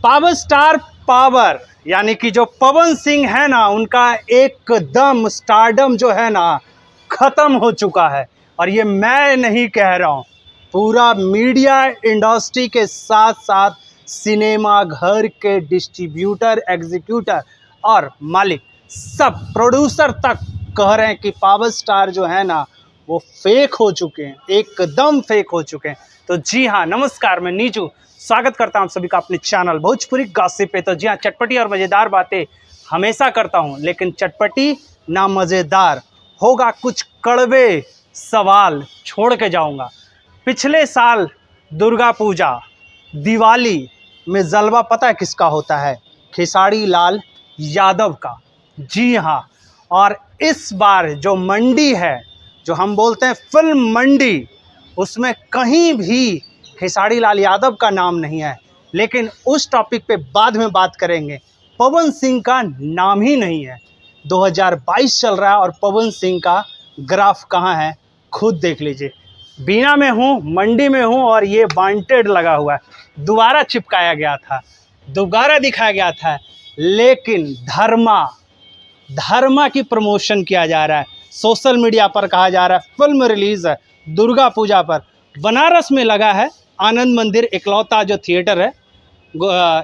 Power star power यानी कि जो पवन सिंह है ना, उनका एकदम स्टारडम जो है ना खत्म हो चुका है। और ये मैं नहीं कह रहा हूँ, पूरा मीडिया इंडस्ट्री के साथ साथ सिनेमा घर के डिस्ट्रीब्यूटर, एग्जीक्यूटर और मालिक, सब प्रोड्यूसर तक कह रहे हैं कि पावर स्टार जो है ना वो फेक हो चुके हैं, एकदम फेक हो चुके हैं। तो जी हाँ, नमस्कार, मैं नीजू स्वागत करता हूँ आप सभी का अपने चैनल भोजपुरी गॉसिप पे। तो जी हाँ, चटपटी और मज़ेदार बातें हमेशा करता हूँ, लेकिन चटपटी ना मज़ेदार होगा, कुछ कड़वे सवाल छोड़ के जाऊँगा। पिछले साल दुर्गा पूजा, दिवाली में जलवा पता है किसका होता है? खेसारी लाल यादव का। जी हाँ, और इस बार जो मंडी है, जो हम बोलते हैं फिल्म मंडी, उसमें कहीं भी खेसारी लाल यादव का नाम नहीं है। लेकिन उस टॉपिक पे बाद में बात करेंगे। पवन सिंह का नाम ही नहीं है। 2022 चल रहा है और पवन सिंह का ग्राफ कहाँ है खुद देख लीजिए। बीना में हूँ, मंडी में हूँ और ये वांटेड लगा हुआ है। दोबारा चिपकाया गया था, दोबारा दिखाया गया था, लेकिन धर्मा की प्रमोशन किया जा रहा है। सोशल मीडिया पर कहा जा रहा है फिल्म रिलीज़ है दुर्गा पूजा पर। बनारस में लगा है आनंद मंदिर, इकलौता जो थिएटर है,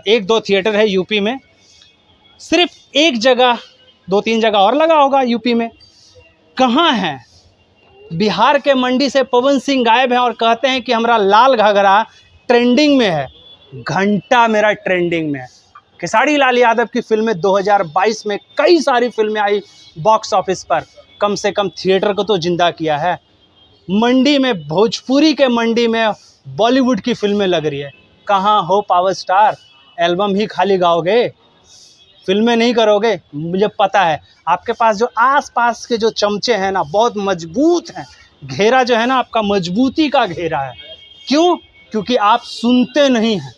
एक दो थिएटर है यूपी में, सिर्फ एक जगह, 2-3 जगह और लगा होगा यूपी में। कहाँ है? बिहार के मंडी से पवन सिंह गायब है और कहते हैं कि हमारा लाल घाघरा ट्रेंडिंग में है। घंटा मेरा ट्रेंडिंग में है। खेसारी लाल यादव की फिल्में 2022 में कई सारी फिल्में आई बॉक्स ऑफिस पर, कम से कम थिएटर को तो जिंदा किया है। मंडी में, भोजपुरी के मंडी में बॉलीवुड की फिल्में लग रही है। कहाँ हो पावर स्टार? एल्बम ही खाली गाओगे, फिल्में नहीं करोगे। मुझे पता है आपके पास जो आसपास के जो चमचे हैं ना बहुत मजबूत हैं। घेरा जो है ना आपका मजबूती का घेरा है। क्यों? क्योंकि आप सुनते नहीं हैं।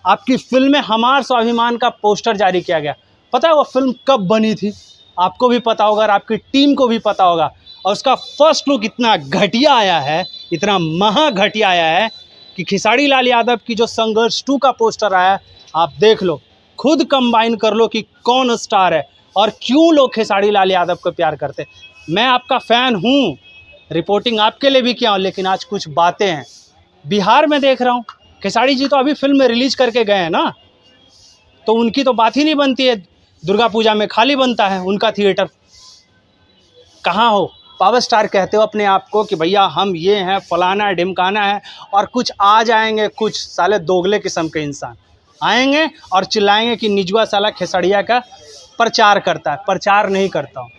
आपकी फिल्में हमार स्वाभिमान का पोस्टर जारी किया गया, पता है वो फिल्म कब बनी थी? आपको भी पता होगा और आपकी टीम को भी पता होगा। और उसका फर्स्ट लुक इतना घटिया आया है, इतना महा घटिया आया है कि खेसारी लाल यादव की जो संघर्ष 2 का पोस्टर आया, आप देख लो, खुद कंबाइन कर लो कि कौन स्टार है और क्यों लोग खेसारी लाल यादव को प्यार करते हैं। मैं आपका फ़ैन हूँ, रिपोर्टिंग आपके लिए भी किया हूँ, लेकिन आज कुछ बातें हैं। बिहार में देख रहा हूँ, खेसारी जी तो अभी फिल्म में रिलीज करके गए हैं ना, तो उनकी तो बात ही नहीं बनती है। दुर्गा पूजा में खाली बनता है उनका थिएटर। कहाँ हो? पावर स्टार कहते हो अपने आप को कि भैया हम ये हैं, फलाना है, ढिमकाना है, और कुछ आ जाएंगे कुछ साले दोगले किस्म के इंसान आएंगे और चिल्लाएंगे कि निजवा साला खेसड़िया का प्रचार करता है। प्रचार नहीं करता हूँ।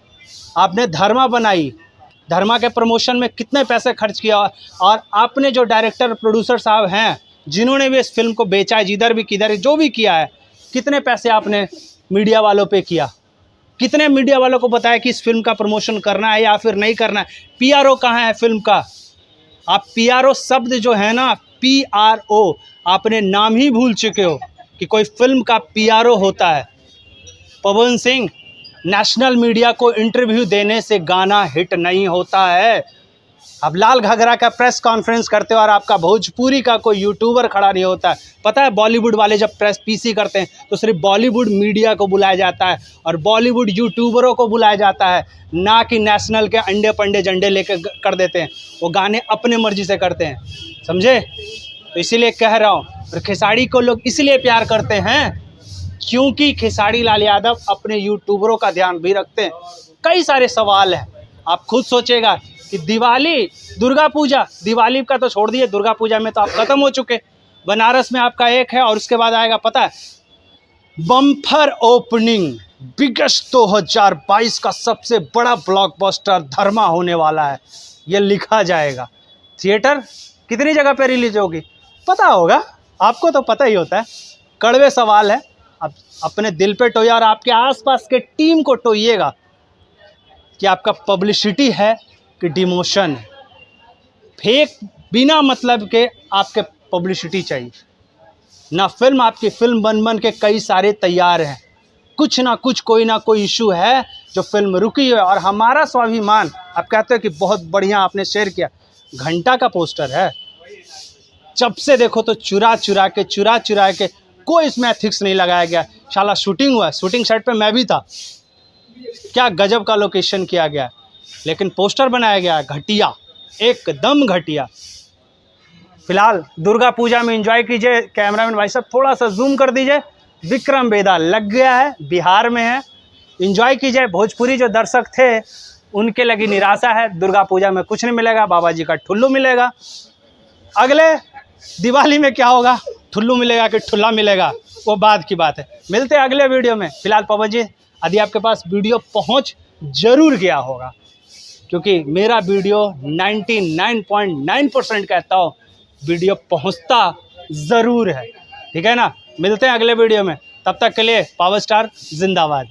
आपने धर्मा बनाई, धर्मा के प्रमोशन में कितने पैसे खर्च किया, और आपने जो डायरेक्टर प्रोड्यूसर साहब हैं जिन्होंने भी इस फिल्म को बेचा है, जिधर भी किधर जो भी किया है, कितने पैसे आपने मीडिया वालों पे किया? कितने मीडिया वालों को बताया कि इस फिल्म का प्रमोशन करना है या फिर नहीं करना है? पीआरओ कहाँ है फिल्म का? आप पीआरओ शब्द जो है ना, पीआरओ, आपने नाम ही भूल चुके हो कि कोई फिल्म का पीआरओ होता है। पवन सिंह, नेशनल मीडिया को इंटरव्यू देने से गाना हिट नहीं होता है। अब लाल घाघरा का प्रेस कॉन्फ्रेंस करते हो और आपका भोजपुरी का कोई यूट्यूबर खड़ा नहीं होता है। पता है बॉलीवुड वाले जब प्रेस पीसी करते हैं तो सिर्फ बॉलीवुड मीडिया को बुलाया जाता है और बॉलीवुड यूट्यूबरों को बुलाया जाता है, ना कि नेशनल के अंडे पंडे झंडे लेके कर देते हैं। वो गाने अपने मर्जी से करते हैं, समझे? तो इसीलिए कह रहा हूँ, और खेसारी को लोग इसलिए प्यार करते हैं क्योंकि खेसारी लाल यादव अपने यूट्यूबरों का ध्यान भी रखते हैं। कई सारे सवाल हैं, आप खुद सोचेगा कि दिवाली, दुर्गा पूजा, दिवाली का तो छोड़ दिए, दुर्गा पूजा में तो आप ख़त्म हो चुके। बनारस में आपका एक है और उसके बाद आएगा, पता है, बम्पर ओपनिंग, बिगेस्ट 2022 का सबसे बड़ा ब्लॉकबस्टर धर्मा होने वाला है। ये लिखा जाएगा। थिएटर कितनी जगह पे रिलीज होगी पता होगा आपको, तो पता ही होता है। कड़वे सवाल है, अब अपने दिल पे टोइए और आपके आसपास के टीम को टोइएगा कि आपका पब्लिसिटी है कि डिमोशन है। फेक बिना मतलब के आपके पब्लिसिटी चाहिए ना। फिल्म, आपकी फिल्म बन के कई सारे तैयार हैं, कुछ ना कुछ, कोई ना कोई इशू है जो फिल्म रुकी है। और हमारा स्वाभिमान, आप कहते हो कि बहुत बढ़िया आपने शेयर किया, घंटा का पोस्टर है। जब से देखो तो चुरा चुरा के कोई इसमें एथिक्स नहीं लगाया गया। शाला शूटिंग हुआ, शूटिंग सेट पे मैं भी था, क्या गजब का लोकेशन किया गया, लेकिन पोस्टर बनाया गया घटिया, एकदम घटिया। फिलहाल दुर्गा पूजा में एंजॉय कीजिए। कैमरामैन भाई साहब थोड़ा सा जूम कर दीजिए। विक्रम बेदा लग गया है, बिहार में है, एंजॉय कीजिए। भोजपुरी जो दर्शक थे उनके लगी निराशा है, दुर्गा पूजा में कुछ नहीं मिलेगा, बाबा जी का ठुल्लू मिलेगा। अगले दिवाली में क्या होगा, ठुल्लू मिलेगा कि ठुल्ला मिलेगा, वो बाद की बात है। मिलते हैं अगले वीडियो में। फिलहाल पवन जी, यदि आपके पास वीडियो पहुंच जरूर गया होगा, क्योंकि मेरा वीडियो 99.9% कहता हूँ वीडियो पहुंचता ज़रूर है, ठीक है ना। मिलते हैं अगले वीडियो में, तब तक के लिए पावर स्टार जिंदाबाद।